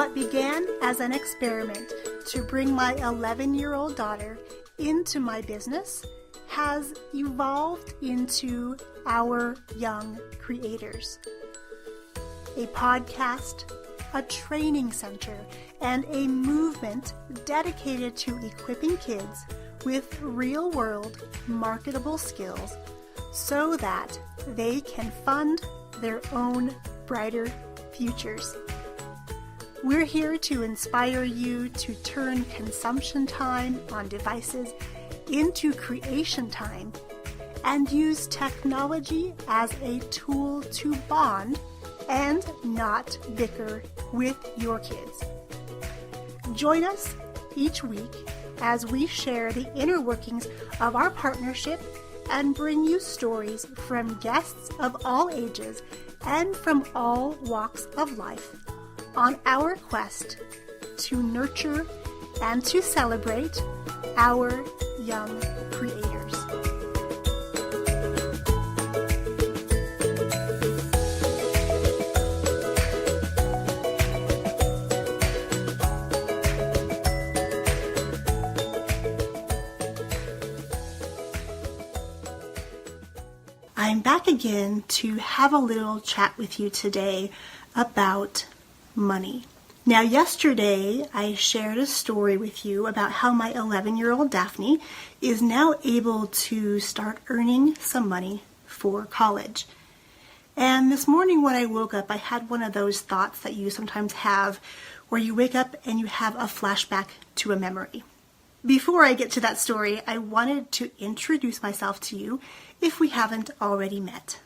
What began as an experiment to bring my 11-year-old daughter into my business has evolved into Our Young Creators, a podcast, a training center, and a movement dedicated to equipping kids with real-world marketable skills so that they can fund their own brighter futures. We're here to inspire you to turn consumption time on devices into creation time and use technology as a tool to bond and not bicker with your kids. Join us each week as we share the inner workings of our partnership and bring you stories from guests of all ages and from all walks of life on our quest to nurture and to celebrate our young creators. I'm back again to have a little chat with you today about money. Now, yesterday I shared a story with you about how my 11-year-old Daphne is now able to start earning some money for college. And this morning when I woke up, I had one of those thoughts that you sometimes have where you wake up and you have a flashback to a memory. Before I get to that story, I wanted to introduce myself to you if we haven't already met.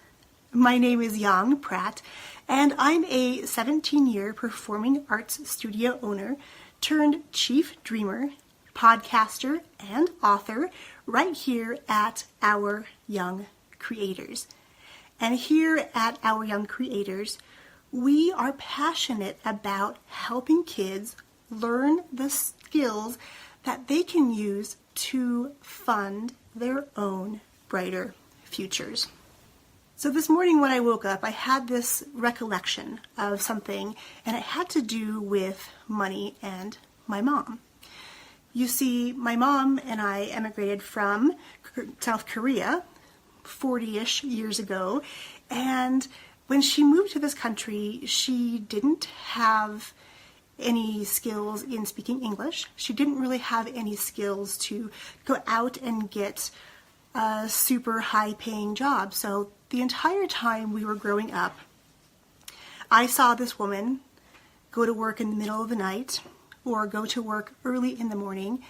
My name is Yang Pratt, and I'm a 17-year performing arts studio owner turned chief dreamer, podcaster, and author right here at Our Young Creators. And here at Our Young Creators, we are passionate about helping kids learn the skills that they can use to fund their own brighter futures. So this morning when I woke up, I had this recollection of something, and it had to do with money and my mom. You see, my mom and I emigrated from South Korea 40-ish years ago, and when she moved to this country, she didn't have any skills in speaking English. She didn't really have any skills to go out and get a super high-paying job. So the entire time we were growing up, I saw this woman go to work in the middle of the night or go to work early in the morning,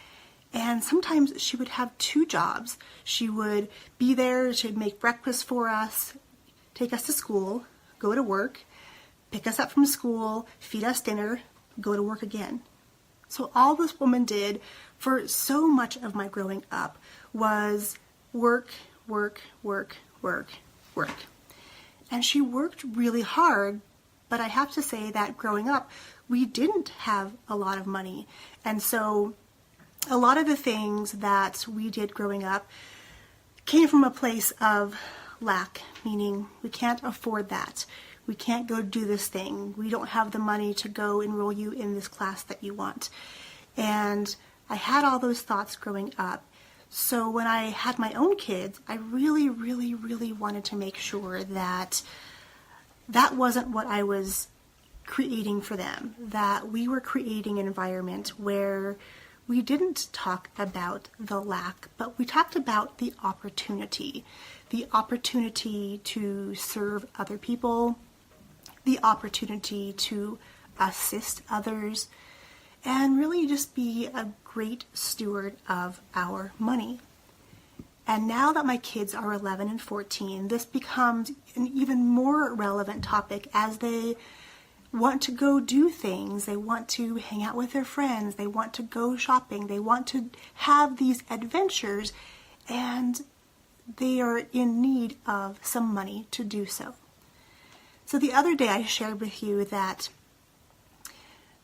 and sometimes she would have two jobs. She would be there to make breakfast for us, take us to school, go to work, pick us up from school, feed us dinner, go to work again. So all this woman did for so much of my growing up was work, work, work, work, work. And she worked really hard, but I have to say that growing up, we didn't have a lot of money. And so a lot of the things that we did growing up came from a place of lack, meaning we can't afford that. We can't go do this thing. We don't have the money to go enroll you in this class that you want. And I had all those thoughts growing up. So when I had my own kids, I really, really, really wanted to make sure that that wasn't what I was creating for them, that we were creating an environment where we didn't talk about the lack, but we talked about the opportunity to serve other people, the opportunity to assist others, and really just be a great steward of our money. And now that my kids are 11 and 14, this becomes an even more relevant topic as they want to go do things. They want to hang out with their friends. They want to go shopping. They want to have these adventures, and they are in need of some money to do so. So the other day I shared with you that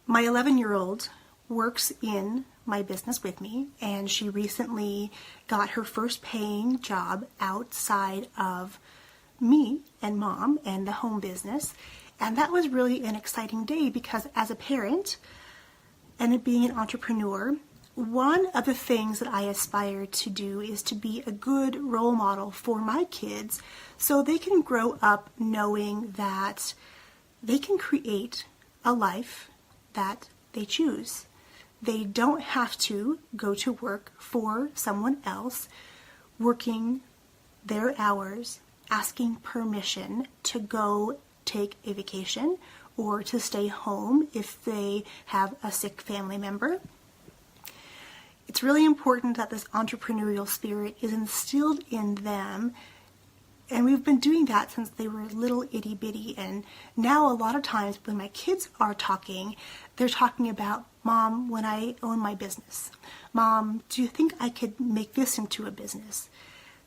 my 11-year-old works in my business with me, and she recently got her first paying job outside of me and mom and the home business. And that was really an exciting day because as a parent and being an entrepreneur, one of the things that I aspire to do is to be a good role model for my kids so they can grow up knowing that they can create a life that they choose. They don't have to go to work for someone else, working their hours, asking permission to go take a vacation or to stay home if they have a sick family member. It's really important that this entrepreneurial spirit is instilled in them, and we've been doing that since they were little itty bitty. And now a lot of times when my kids are talking, they're talking about, Mom, when I own my business, Mom, do you think I could make this into a business?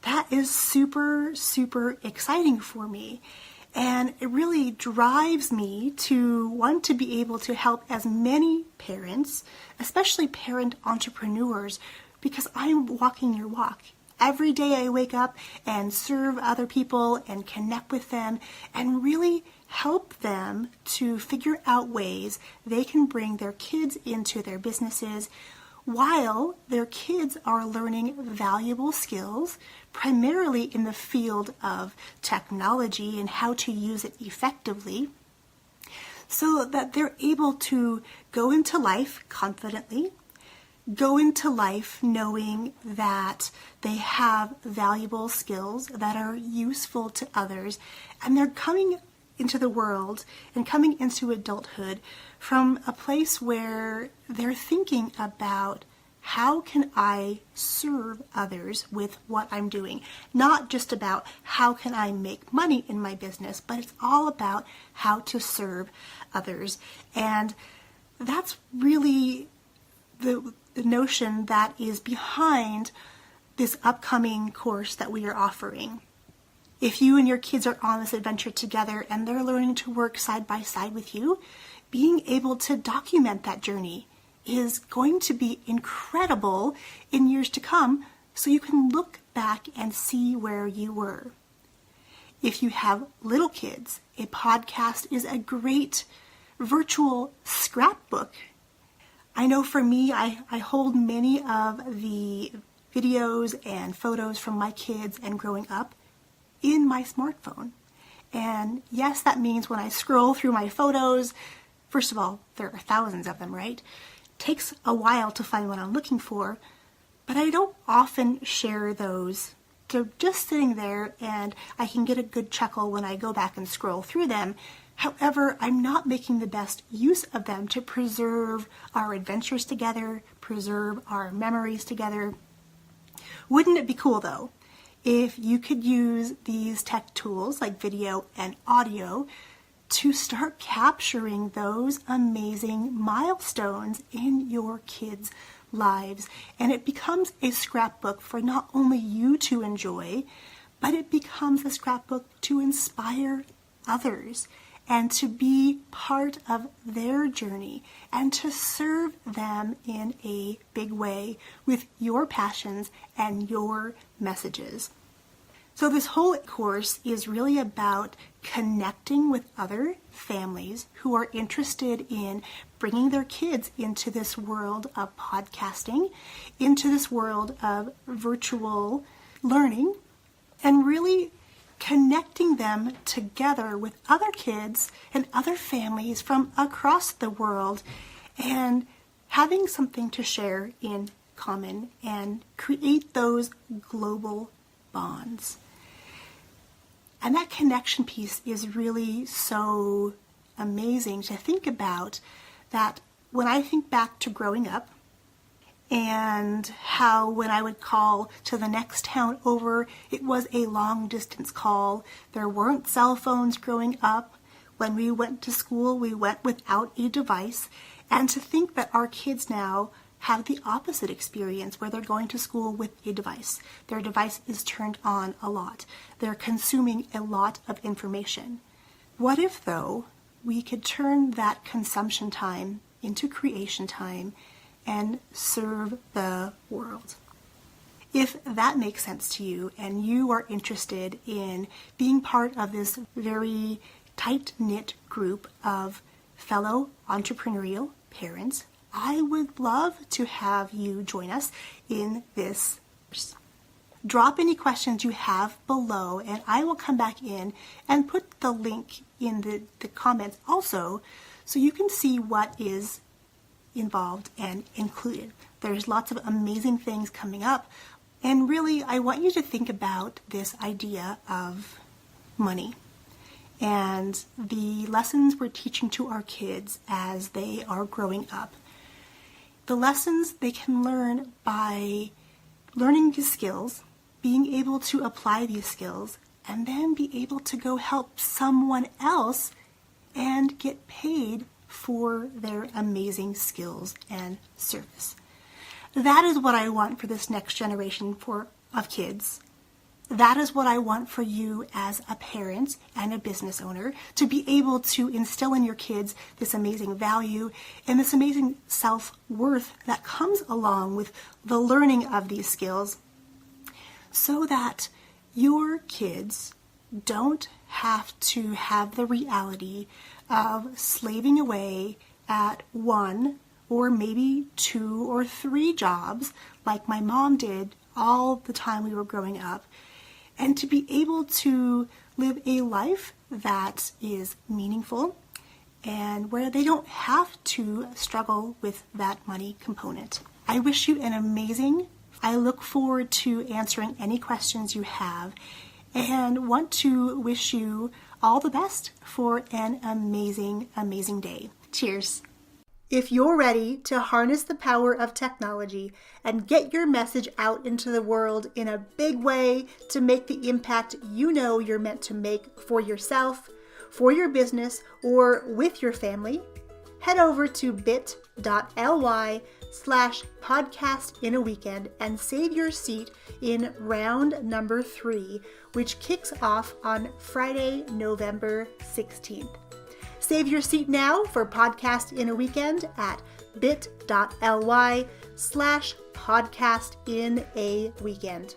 That is super, super exciting for me. And it really drives me to want to be able to help as many parents, especially parent entrepreneurs, because I'm walking your walk. Every day I wake up and serve other people and connect with them and really help them to figure out ways they can bring their kids into their businesses while their kids are learning valuable skills, primarily in the field of technology and how to use it effectively, so that they're able to go into life confidently, go into life knowing that they have valuable skills that are useful to others, and they're coming into the world and coming into adulthood from a place where they're thinking about how can I serve others with what I'm doing? Not just about how can I make money in my business, but it's all about how to serve others. And that's really the notion that is behind this upcoming course that we are offering. If you and your kids are on this adventure together and they're learning to work side by side with you, being able to document that journey is going to be incredible in years to come, so you can look back and see where you were. If you have little kids, a podcast is a great virtual scrapbook. I know for me, I hold many of the videos and photos from my kids and growing up in my smartphone. And yes, that means when I scroll through my photos, first of all, there are thousands of them, right? It takes a while to find what I'm looking for, but I don't often share those. They're just sitting there and I can get a good chuckle when I go back and scroll through them. However, I'm not making the best use of them to preserve our adventures together, preserve our memories together. Wouldn't it be cool though, if you could use these tech tools like video and audio to start capturing those amazing milestones in your kids' lives? And it becomes a scrapbook for not only you to enjoy, but it becomes a scrapbook to inspire others and to be part of their journey and to serve them in a big way with your passions and your messages. So this whole course is really about connecting with other families who are interested in bringing their kids into this world of podcasting, into this world of virtual learning, and really connecting them together with other kids and other families from across the world and having something to share in common and create those global bonds. And that connection piece is really so amazing to think about, that when I think back to growing up and how when I would call to the next town over, it was a long distance call. There weren't cell phones growing up. When we went to school, we went without a device. And to think that our kids now have the opposite experience where they're going to school with a device. Their device is turned on a lot. They're consuming a lot of information. What if, though, we could turn that consumption time into creation time and serve the world? If that makes sense to you and you are interested in being part of this very tight-knit group of fellow entrepreneurial parents. I would love to have you join us in this. Drop any questions you have below, and I will come back in and put the link in the comments also, so you can see what is involved and included. There's lots of amazing things coming up, and really I want you to think about this idea of money and the lessons we're teaching to our kids as they are growing up. The lessons they can learn by learning these skills, being able to apply these skills, and then be able to go help someone else and get paid for their amazing skills and service. That is what I want for this next generation of kids. That is what I want for you as a parent and a business owner, to be able to instill in your kids this amazing value and this amazing self-worth that comes along with the learning of these skills, so that your kids don't have to have the reality of slaving away at one or maybe 2 or 3 jobs like my mom did all the time we were growing up, and to be able to live a life that is meaningful and where they don't have to struggle with that money component. I wish you an amazing. I look forward to answering any questions you have and want to wish you all the best for an amazing, amazing day. Cheers. If you're ready to harness the power of technology and get your message out into the world in a big way to make the impact you know you're meant to make for yourself, for your business, or with your family, head over to bit.ly/podcastinaweekend and save your seat in round number 3, which kicks off on Friday, November 16th. Save your seat now for Podcast in a Weekend at bit.ly/podcastinaweekend.